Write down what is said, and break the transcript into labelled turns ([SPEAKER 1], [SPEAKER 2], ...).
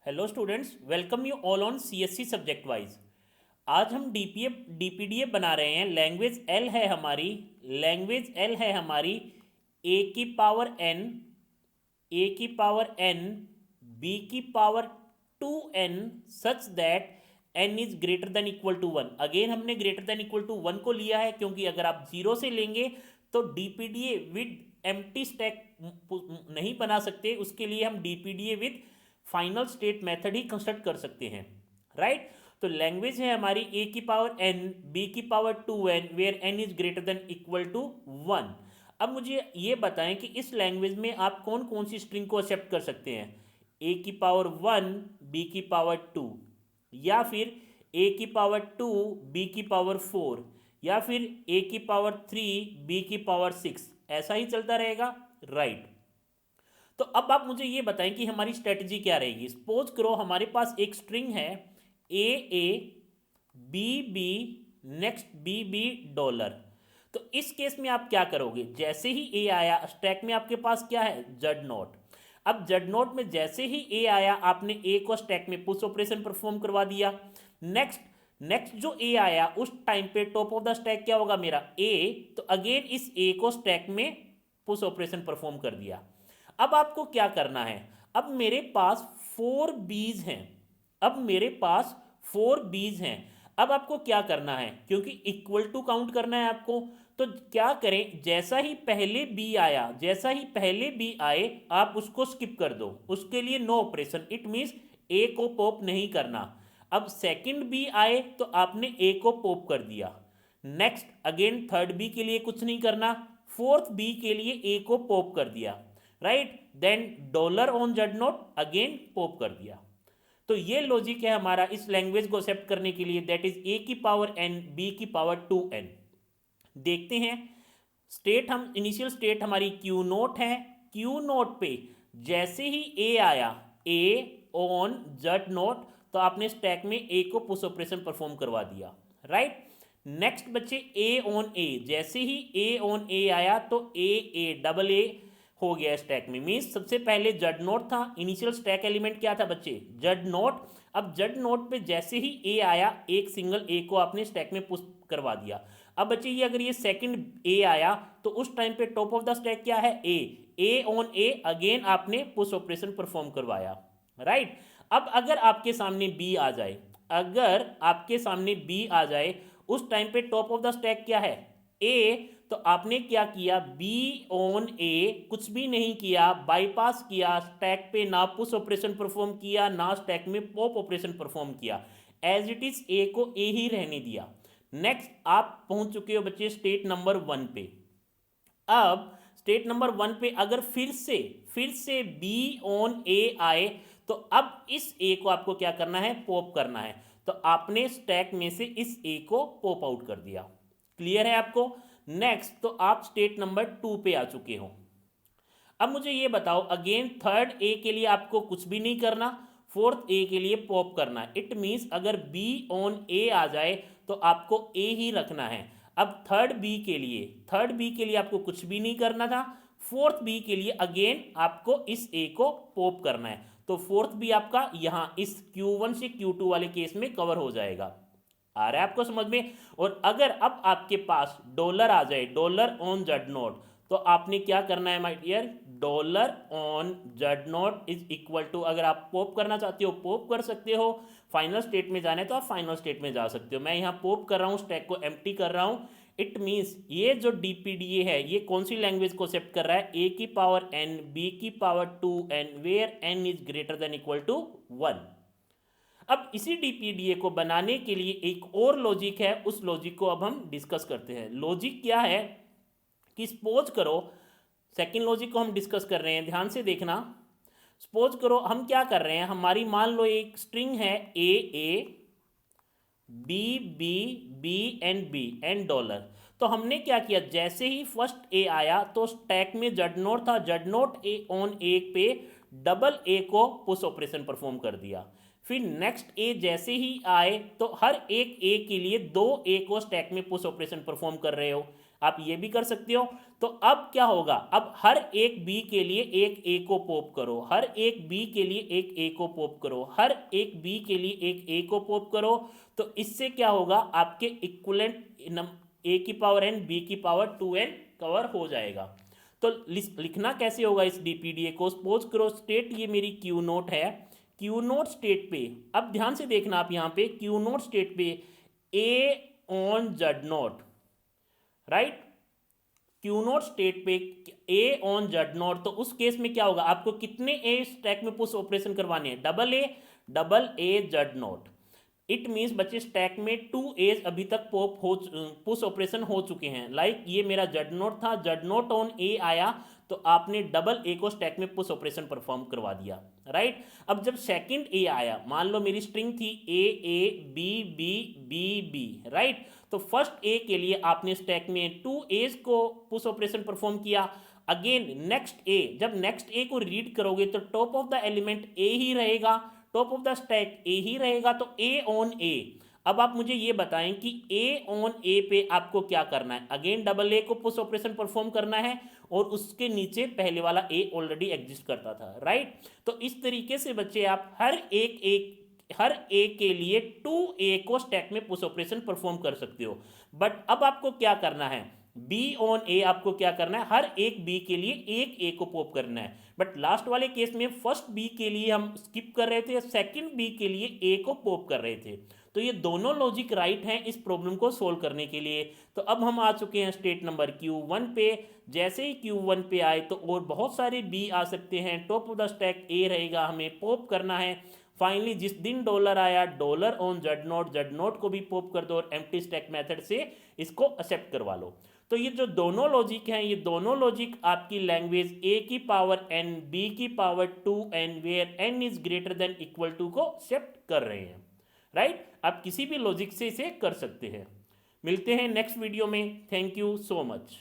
[SPEAKER 1] Hello students, welcome you all on CSC subject wise. आज हम डीपीडीए बना रहे हैं। लैंग्वेज एल है हमारी, ए की पावर एन, बी की power 2n such that n is greater than equal to 1। Again हमने ग्रेटर देन इक्वल टू 1 को लिया है, क्योंकि अगर आप जीरो से लेंगे तो डीपीडीए विद एम्प्टी स्टैक नहीं बना सकते। उसके लिए हम DPDA with final state method ही कंस्ट्रक्ट कर सकते हैं, राइट। तो लैंग्वेज है हमारी ए की पावर एन, बी की power 2n where n is greater than equal to 1। अब मुझे ये बताएं कि इस लैंग्वेज में आप कौन कौन सी स्ट्रिंग को एक्सेप्ट कर सकते हैं। ए की पावर 1, बी की पावर 2, या फिर ए की पावर 2, बी की पावर 4, या फिर ए की पावर 3, बी की पावर 6। ऐसा ही चलता रहेगा, राइट। तो अब आप मुझे ये बताएं कि हमारी स्ट्रेटजी क्या रहेगी। सपोज करो हमारे पास एक स्ट्रिंग है A, B B, next B B dollar. तो इस केस में आप क्या करोगे, जैसे ही ए आया स्टैक में आपके पास क्या है, जड नोट। अब जड नोट में जैसे ही ए आया आपने ए को स्टैक में पुश ऑपरेशन परफॉर्म करवा दिया। नेक्स्ट जो ए आया उस टाइम पे टॉप ऑफ द स्टैक क्या होगा, मेरा ए। तो अगेन इस ए को स्टैक में पुश ऑपरेशन परफॉर्म कर दिया। अब आपको क्या करना है, अब मेरे पास 4 बीज हैं। अब आपको क्या करना है, क्योंकि इक्वल टू काउंट करना है आपको। तो क्या करें, जैसा ही पहले बी आए आप उसको स्किप कर दो। उसके लिए नो ऑपरेशन, इट मीन्स ए को पॉप नहीं करना। अब सेकंड बी आए तो आपने ए को पॉप कर दिया। नेक्स्ट अगेन थर्ड बी के लिए कुछ नहीं करना, फोर्थ बी के लिए ए को पॉप कर दिया, right. Then dollar on Z naught again pop कर दिया। तो ये लॉजिक है हमारा इस लैंग्वेज को एक्सेप्ट करने के लिए, दैट इज ए की पावर एन, बी की पावर 2n। देखते हैं स्टेट, हम इनिशियल स्टेट हमारी क्यू नोट है। क्यू नोट पे जैसे ही ए आया, ए ऑन जेड नोट, तो आपने स्टैक में ए को पुश ऑपरेशन परफॉर्म करवा दिया, राइट। नेक्स्ट बच्चे ए ऑन ए, जैसे ही ए ऑन ए आया तो डबल ए हो गया स्टैक में। मीन्स सबसे पहले जड नोट था, इनिशियल स्टैक एलिमेंट क्या था बच्चे, जड नोट। अब जड नोट पे जैसे ही ए आया एक सिंगल ए को आपने स्टैक में पुश करवा दिया। अब बच्चे ये अगर ये सेकंड ए आया तो उस टाइम पे टॉप ऑफ द स्टैक क्या है, ए ऑन ए, अगेन आपने पुश ऑपरेशन परफॉर्म करवाया, राइट। अब अगर आपके सामने बी आ जाए, उस टाइम पे टॉप ऑफ द स्टैक क्या है, ए। तो आपने क्या किया, बी ऑन ए कुछ भी नहीं किया, बाईपास किया स्टैक पे, ना पुश ऑपरेशन परफॉर्म किया ना स्टैक में पॉप ऑपरेशन परफॉर्म किया। एज इट इज ए को ए ही रहने दिया। नेक्स्ट आप पहुंच चुके हो बच्चे स्टेट नंबर 1 पे। अब स्टेट नंबर 1 पे अगर फिर से बी ऑन ए आए तो अब इस ए को आपको क्या करना है, पॉप करना है। तो आपने स्टैक में से इस ए को पॉप आउट कर दिया। क्लियर है आपको। नेक्स्ट तो आप स्टेट नंबर 2 पे आ चुके हो। अब मुझे ये बताओ, अगेन थर्ड ए के लिए आपको कुछ भी नहीं करना, फोर्थ ए के लिए पॉप करना है। इट मीन्स अगर बी ऑन ए आ जाए तो आपको ए ही रखना है। अब थर्ड बी के लिए आपको कुछ भी नहीं करना था। फोर्थ बी के लिए अगेन आपको इस ए को पॉप करना है। तो फोर्थ बी आपका यहाँ इस Q1 से Q2 वाले केस में कवर हो जाएगा। आ रहा है आपको समझ में। और अगर अब आपके पास डॉलर आ जाए, डॉलर ऑन जेड नोट, तो आपने क्या करना है my dear, dollar on Z naught is equal to, अगर आप पॉप करना चाहते हो पॉप कर सकते हो, फाइनल स्टेट में जाना है तो आप फाइनल स्टेट में जा सकते हो। मैं यहाँ पॉप कर रहा हूँ, स्टैक को एम्प्टी कर रहा हूँ। इट मीन्स ये जो डीपीडीए है ये कौन सी लैंग्वेज को एक्सेप्ट कर रहा है, ए की पावर एन, बी की power 2n where n is greater than equal to 1। अब इसी डीपीडीए को बनाने के लिए एक और लॉजिक है, उस लॉजिक को अब हम डिस्कस करते हैं। लॉजिक क्या है कि सपोज करो, सेकंड लॉजिक को हम डिस्कस कर रहे हैं, ध्यान से देखना। सपोज करो हम क्या कर रहे हैं, हमारी मान लो एक स्ट्रिंग है A, B B, B and dollar. तो हमने क्या किया, जैसे ही फर्स्ट ए आया तो स्टैक में जड नोट था, जड नोट ए ऑन ए पे डबल ए को पुश ऑपरेशन परफॉर्म कर दिया। फिर नेक्स्ट ए जैसे ही आए तो हर एक ए के लिए दो ए को स्टैक में पुश ऑपरेशन परफॉर्म कर रहे हो। आप ये भी कर सकते हो। तो अब क्या होगा, अब हर एक बी के लिए एक ए को पॉप करो, हर एक बी के लिए एक ए को पॉप करो, हर एक बी के लिए एक ए को पॉप करो। तो इससे क्या होगा, आपके इक्विवेलेंट ए की पावर एन बी की पावर 2n कवर हो जाएगा। तो लिखना कैसे होगा इस डीपीडीए को, सपोज करो स्टेट ये मेरी क्यू नोट है, क्यू नोट स्टेट पे, अब ध्यान से देखना आप यहाँ पे क्यू नोट स्टेट पे A on Z naught, right, Q naught state पे ए ऑन जेड नोट। तो उस केस में क्या होगा, आपको कितने ए स्टैक में पुश ऑपरेशन करवाने हैं, double A Z note. It means बच्चे स्टैक में 2 एज अभी तक पुश ऑपरेशन हो चुके हैं। लाइक ये मेरा जेड नोट था, जेड नोट ऑन ए आया तो आपने डबल ए को स्टैक में पुश ऑपरेशन परफॉर्म करवा दिया, राइट। अब जब सेकंड ए आया, मान लो मेरी स्ट्रिंग थी A B B B B, right, तो फर्स्ट ए के लिए आपने स्टैक में 2 एज को पुश ऑपरेशन परफॉर्म किया। अगेन नेक्स्ट ए, जब नेक्स्ट ए को रीड करोगे तो top of the element A ही रहेगा, top of the stack A ही रहेगा, तो ए ऑन ए। अब आप मुझे ये बताएं कि ए ऑन ए पे आपको क्या करना है, अगेन डबल ए को पुश ऑपरेशन परफॉर्म करना है और उसके नीचे पहले वाला ए ऑलरेडी एग्जिस्ट करता था, राइट। तो इस तरीके से बच्चे आप हर ए के लिए 2 ए को स्टैक में पुश ऑपरेशन परफॉर्म कर सकते हो। बट अब आपको क्या करना है, बी ऑन ए आपको क्या करना है, हर एक बी के लिए एक ए को पॉप करना है। बट लास्ट वाले केस में फर्स्ट बी के लिए हम स्किप कर रहे थे, सेकंड बी के लिए ए को पॉप कर रहे थे। तो ये दोनों लॉजिक राइट हैं इस प्रॉब्लम को सोल्व करने के लिए। तो अब हम आ चुके हैं स्टेट नंबर Q1 पे। जैसे ही Q1 पे आए तो और बहुत सारे बी आ सकते हैं, टॉप ऑफ द स्टैक ए रहेगा, हमें पॉप करना है। फाइनली जिस दिन डॉलर आया, डॉलर ऑन जेड नोट को भी पॉप कर दो और एम्प्टी स्टैक मेथड से इसको एक्सेप्ट करवा लो। तो ये जो दोनों लॉजिक हैं, ये दोनों लॉजिक आपकी लैंग्वेज ए की पावर एन बी की power 2n where n is greater than equal to को एक्सेप्ट कर रहे हैं, राइट। आप किसी भी लॉजिक से इसे कर सकते हैं। मिलते हैं नेक्स्ट वीडियो में। Thank you so much.